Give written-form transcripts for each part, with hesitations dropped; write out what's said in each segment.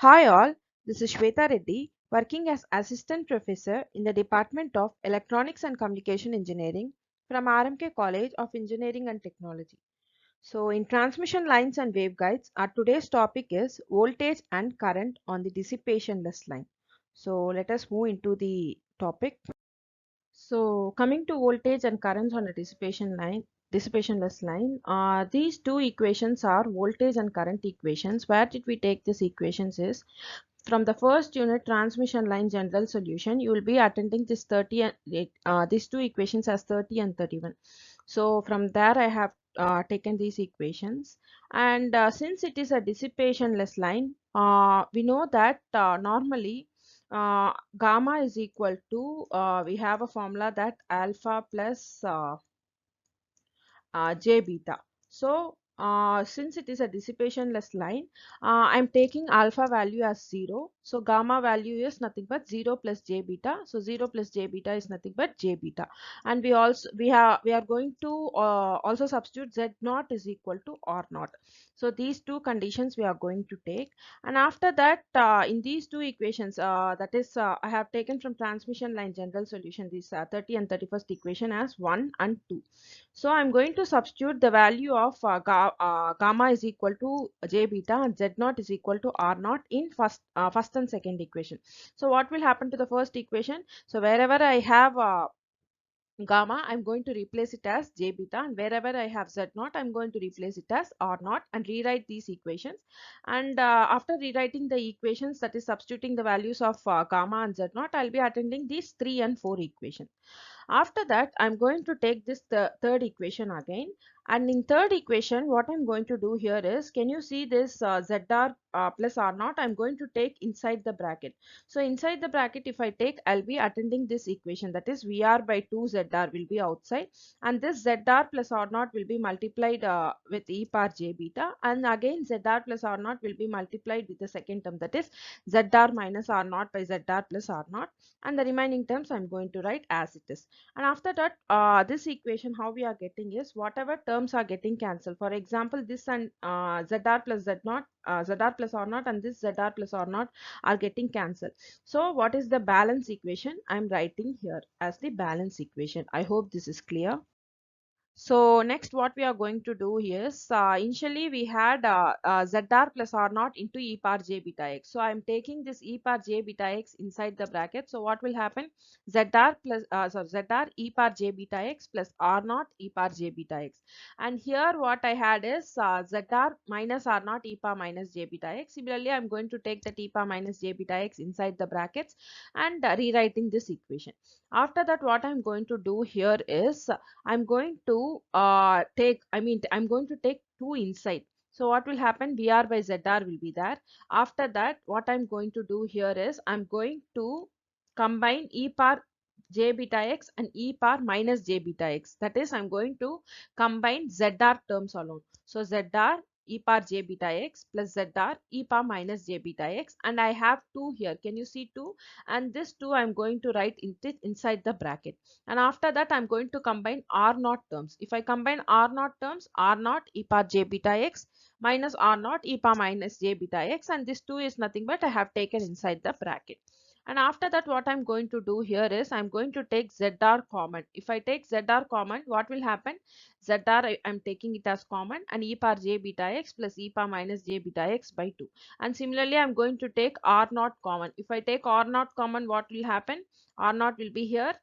Hi all, this is Shweta Reddy, working as Assistant Professor in the Department of Electronics and Communication Engineering from R.M.K College of Engineering and Technology. So, in transmission lines and waveguides, our today's topic is voltage and current on the dissipationless line. So, let us move into the topic. So, coming to voltage and currents on a dissipationless line, these two equations are voltage and current equations. Where did we take these equations is from the first unit transmission line general solution. You will be attending this 30 and these two equations as 30 and 31. So from there I have taken these equations, and since it is a dissipationless line, we know that normally gamma is equal to, we have a formula that alpha plus j beta. So since it is a dissipationless line, I'm taking alpha value as 0. So gamma value is nothing but 0 plus j beta. So 0 plus j beta is nothing but j beta. And we are going to also substitute z naught is equal to r naught. So these two conditions we are going to take. And after that, in these two equations, that is, I have taken from transmission line general solution, this 30 and 31st equation as 1 and 2. So I'm going to substitute the value of gamma is equal to j beta and z naught is equal to r naught in first and second equation. So what will happen to the first equation? So wherever I have gamma, I'm going to replace it as j beta, and wherever I have z naught, I'm going to replace it as r naught and rewrite these equations. And after rewriting the equations, that is substituting the values of gamma and z naught, I'll be attending these 3 and 4 equations. After that, I'm going to take this third equation again. And in third equation, what I'm going to do here is, can you see this ZR plus R naught? I'm going to take inside the bracket. So inside the bracket, if I take, I'll be attending this equation. That is VR by 2 ZR will be outside. And this ZR plus R naught will be multiplied with e power j beta. And again, ZR plus R naught will be multiplied with the second term. That is ZR minus R naught by ZR plus R naught. And the remaining terms I'm going to write as it is. And after that, this equation, how we are getting is, whatever terms are getting cancelled. For example, this and ZR plus Z naught, ZR plus R naught, and this ZR plus R naught are getting cancelled. So what is the balance equation? I'm writing here as the balance equation. I hope this is clear. So next what we are going to do is, initially we had ZR plus R naught into e power j beta x. So I am taking this e power j beta x inside the bracket. So what will happen? ZR plus ZR e power j beta x plus R naught e power j beta x. And here what I had is ZR minus R naught e power minus j beta x. Similarly, I'm going to take the e power minus j beta x inside the brackets and rewriting this equation. After that, what I'm going to do here is, I'm going to I'm going to take 2 inside. So what will happen? VR by ZR will be there. After that, what I'm going to do here is, I'm going to combine e power j beta x and e power minus j beta x. That is, I'm going to combine ZR terms alone. So ZR e power j beta x plus ZR e power minus j beta x, and I have 2 here. Can you see 2? And this 2 I'm going to write inside the bracket. And after that, I'm going to combine R naught terms. If I combine R naught terms, R naught e power j beta x minus R naught e power minus j beta x, and this 2 is nothing but I have taken inside the bracket. And after that, what I'm going to do here is, I'm going to take ZR common. If I take ZR common, what will happen? ZR, I'm taking it as common, and e power j beta x plus e power minus j beta x by 2. And similarly, I'm going to take R naught common. If I take R naught common, what will happen? R naught will be here,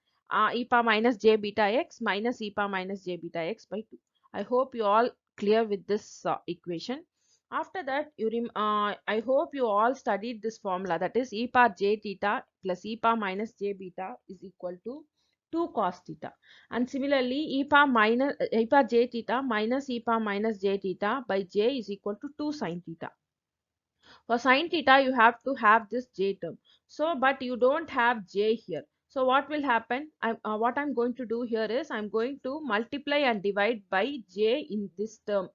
e power minus j beta x minus e power minus j beta x by 2. I hope you all clear with this equation. After that, I hope you all studied this formula, that is e power j theta plus e power minus j beta is equal to 2 cos theta. And similarly, e power j theta minus e power minus j theta by j is equal to 2 sin theta. For sin theta, you have to have this j term. So, but you don't have j here. So what will happen? What I'm going to do here is, I'm going to multiply and divide by j in this term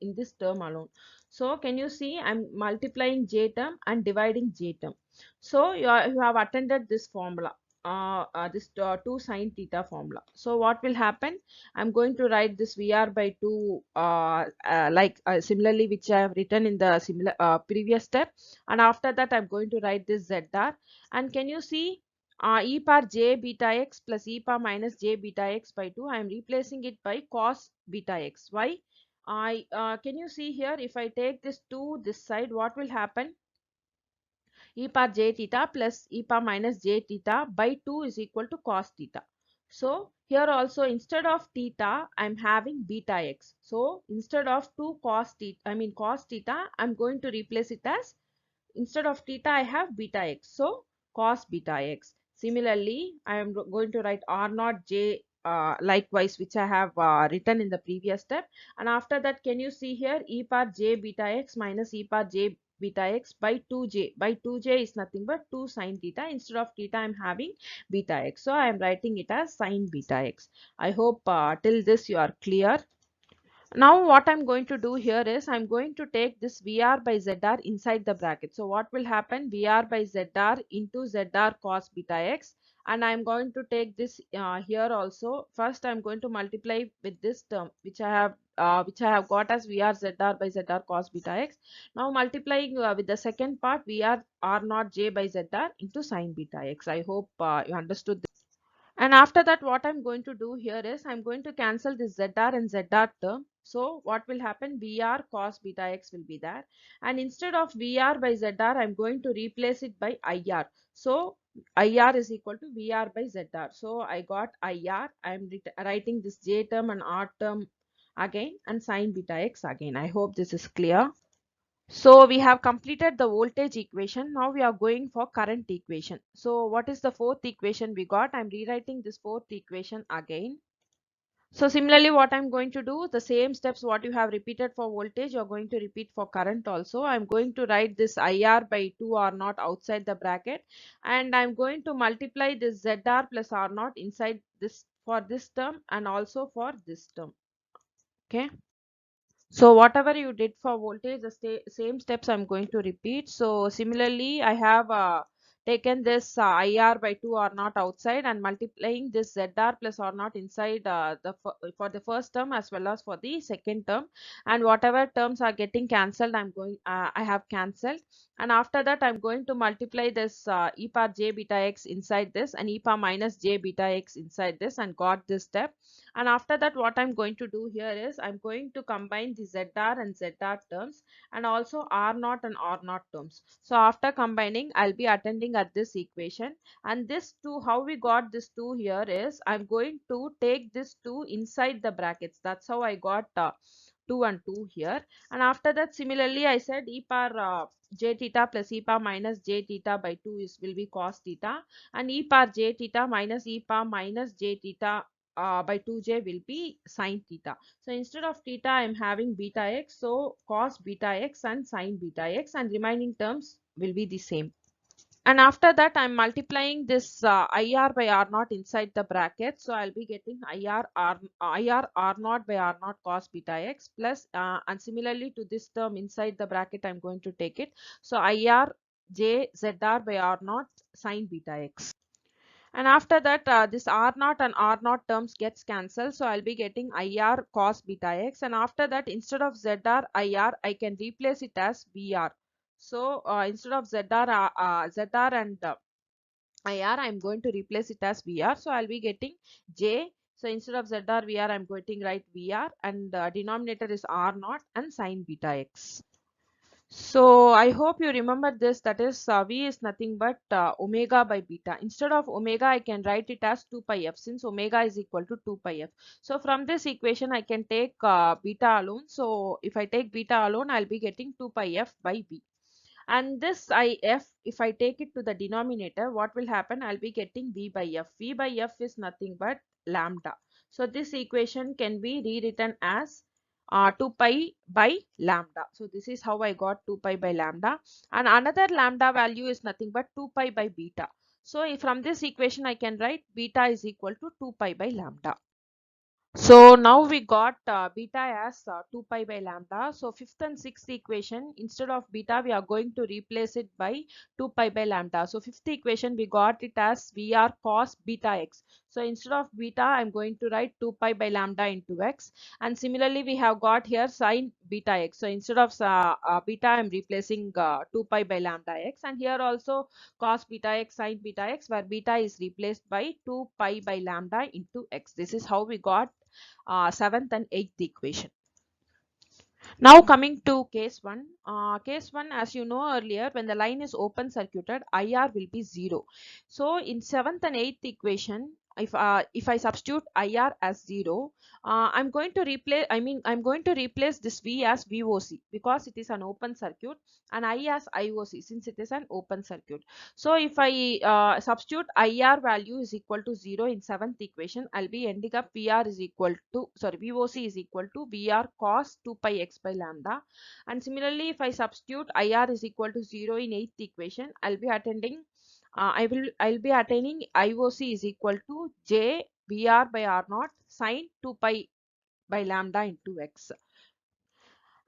alone. So can you see, I'm multiplying j term and dividing j term. So you have attended this formula. 2 sine theta formula. So what will happen? I'm going to write this VR by 2 similarly which I have written in the similar previous step, and after that I'm going to write this ZR. And can you see e power j beta x plus e power minus j beta x by 2, I am replacing it by cos beta x. Why? I Can you see here, if I take this 2 this side, what will happen? E power j theta plus e power minus j theta by 2 is equal to cos theta. So here also, instead of theta, I'm having beta x. So instead of 2 cos theta, cos theta, I'm going to replace it as, instead of theta I have beta x, so cos beta x. Similarly, I am going to write r naught j likewise, which I have written in the previous step. And after that, can you see here, e power j beta x minus e power j beta x by 2j. By 2j is nothing but 2 sine theta. Instead of theta, I am having beta x, so I am writing it as sine beta x. I hope till this you are clear. Now what I'm going to do here is, I'm going to take this VR by ZR inside the bracket. So what will happen? VR by ZR into ZR cos beta x, and I'm going to take this here also. First I'm going to multiply with this term which I have got as VR ZR by ZR cos beta x. Now multiplying with the second part, VR R naught j by ZR into sine beta x. I hope you understood this. And after that, what I'm going to do here is, I'm going to cancel this ZR and ZR term. So what will happen? VR cos beta x will be there. And instead of VR by ZR, I'm going to replace it by IR. So IR is equal to VR by ZR. So I got IR. I'm writing this J term and R term again, and sine beta x again. I hope this is clear. So we have completed the voltage equation. Now we are going for current equation. So what is the fourth equation we got? I'm rewriting this fourth equation again. So similarly, what I'm going to do, the same steps what you have repeated for voltage, you're going to repeat for current also. I'm going to write this IR by 2 R naught outside the bracket, and I'm going to multiply this ZR plus R naught inside this, for this term and also for this term. Okay. So whatever you did for voltage, the same steps I'm going to repeat. So similarly, I have taken this IR by 2 R naught outside and multiplying this ZR plus R naught inside for the first term as well as for the second term. And whatever terms are getting cancelled, I have cancelled. And after that, I'm going to multiply this e power j beta x inside this and e power minus j beta x inside this, and got this step. And after that, what I'm going to do here is, I'm going to combine the ZR and ZR terms and also R naught and R naught terms. So after combining, I'll be attending at this equation. And this 2, how we got this 2 here is, I'm going to take this 2 inside the brackets. That's how I got 2 and 2 here. And after that, similarly, I said e power j theta plus e power minus j theta by 2 will be cos theta, and e power j theta minus e power minus j theta by 2j will be sine theta. So instead of theta, I am having beta x. So cos beta x and sine beta x, and remaining terms will be the same. And after that, I'm multiplying this IR by R naught inside the bracket. So I'll be getting IR R naught by R naught cos beta x plus, and similarly to this term inside the bracket, I'm going to take it. So IR j ZR by R naught sine beta x. And after that, this R naught and R naught terms gets cancelled. So I'll be getting IR cos beta x. And after that, instead of ZR IR, I can replace it as VR. So instead of ZR and IR, I'm going to replace it as VR. So I'll be getting J. So instead of ZR VR, I'm going to write VR, and denominator is R naught and sine beta x. So I hope you remember this, that is V is nothing but omega by beta. Instead of omega, I can write it as 2 pi f, since omega is equal to 2 pi f. So from this equation, I can take beta alone. So if I take beta alone, I'll be getting 2 pi f by b. And this if I take it to the denominator, what will happen? I'll be getting v by f. V by f is nothing but lambda. So this equation can be rewritten as 2 pi by lambda. So this is how I got 2 pi by lambda. And another lambda value is nothing but 2 pi by beta. So from this equation, I can write beta is equal to 2 pi by lambda. So now we got beta as 2 pi by lambda. So fifth and sixth equation, instead of beta, we are going to replace it by 2 pi by lambda. So fifth equation, we got it as VR cos beta x. So instead of beta, I'm going to write 2 pi by lambda into x. And similarly, we have got here sin beta x. So instead of beta, I'm replacing 2 pi by lambda x. And here also cos beta x, sin beta x, where beta is replaced by 2 pi by lambda into x. This is how we got seventh and eighth equation. Now coming to case 1. Case 1, as you know earlier, when the line is open circuited, IR will be 0. So in 7th and 8th equation, if I substitute IR as 0, I'm going to replace this V as VOC because it is an open circuit, and I as IOC since it is an open circuit. So if I substitute IR value is equal to 0 in 7th equation, I'll be ending up VOC is equal to VR cos 2 pi x by lambda. And similarly, if I substitute IR is equal to 0 in 8th equation, I'll be attaining IOC is equal to J VR by R naught sin 2 pi by lambda into x.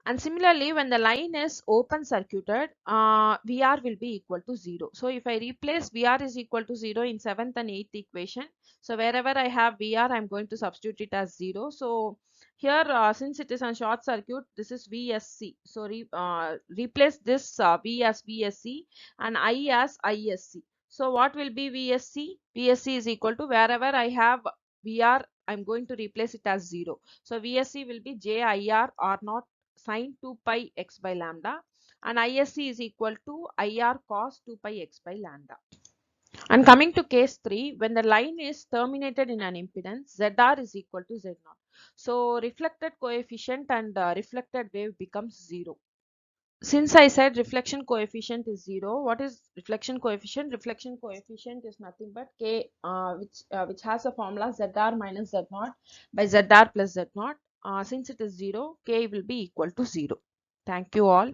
And similarly, when the line is open circuited, VR will be equal to 0. So if I replace VR is equal to 0 in 7th and 8th equation, so wherever I have VR, I'm going to substitute it as 0. So here, since it is a short circuit, this is VSC. So replace this V as VSC and I as ISC. So what will be VSC? VSC is equal to wherever I have VR, I'm going to replace it as 0. So VSC will be JIR R naught sin 2 pi x by lambda, and ISC is equal to IR cos 2 pi x by lambda. And coming to case 3, when the line is terminated in an impedance, ZR is equal to Z0. So reflected coefficient and reflected wave becomes 0. Since I said reflection coefficient is 0, what is reflection coefficient? Reflection coefficient is nothing but K, which has a formula ZR minus Z0 by ZR plus Z0. Since it is 0, K will be equal to 0. Thank you all.